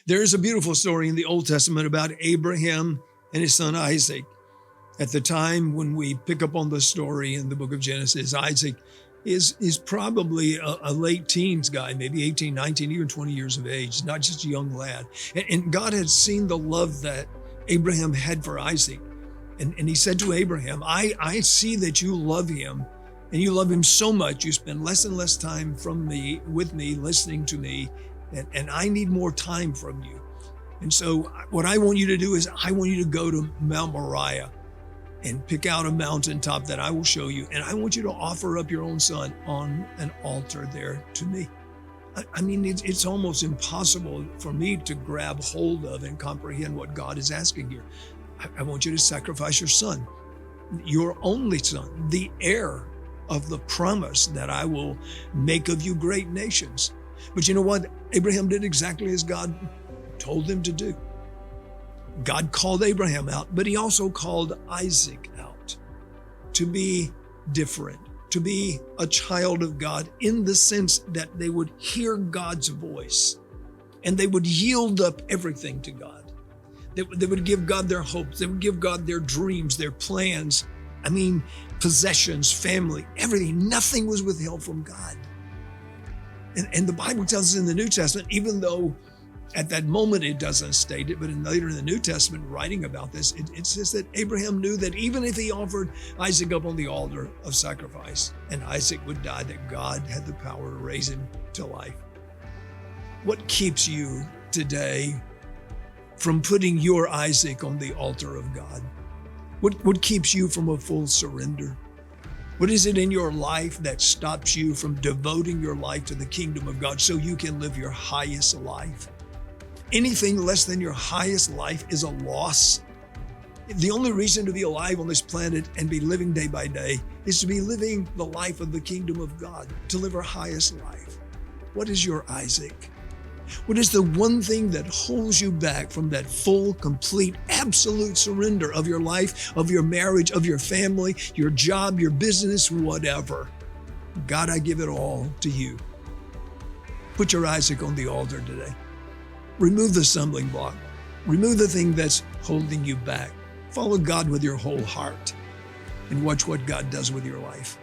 There is a beautiful story in the Old Testament about Abraham and his son Isaac. At the time when we pick up on the story in the book of Genesis, Isaac is probably a late teens guy, maybe 18, 19, even 20 years of age, not just a young lad. And God had seen the love that Abraham had for Isaac. And he said to Abraham, I see that you love him, and you love him so much, you spend less and less time with me, listening to me, and I need more time from you. And so what I want you to do is I want you to go to Mount Moriah and pick out a mountaintop that I will show you. And I want you to offer up your own son on an altar there to me. I mean, it's almost impossible for me to grab hold of and comprehend what God is asking here. I want you to sacrifice your son, your only son, the heir of the promise that I will make of you great nations. But you know what? Abraham did exactly as God told him to do. God called Abraham out, but he also called Isaac out to be different, to be a child of God in the sense that they would hear God's voice and they would yield up everything to God. They would give God their hopes. They would give God their dreams, their plans. I mean, possessions, family, everything. Nothing was withheld from God. And the Bible tells us in the New Testament, even though at that moment it doesn't state it, but later in the New Testament, writing about this, it says that Abraham knew that even if he offered Isaac up on the altar of sacrifice and Isaac would die, that God had the power to raise him to life. What keeps you today from putting your Isaac on the altar of God? What keeps you from a full surrender? What is it in your life that stops you from devoting your life to the kingdom of God so you can live your highest life? Anything less than your highest life is a loss. The only reason to be alive on this planet and be living day by day is to be living the life of the kingdom of God, to live our highest life. What is your Isaac? What is the one thing that holds you back from that full, complete, absolute surrender of your life, of your marriage, of your family, your job, your business, whatever? God, I give it all to you. Put your Isaac on the altar today. Remove the stumbling block. Remove the thing that's holding you back. Follow God with your whole heart and watch what God does with your life.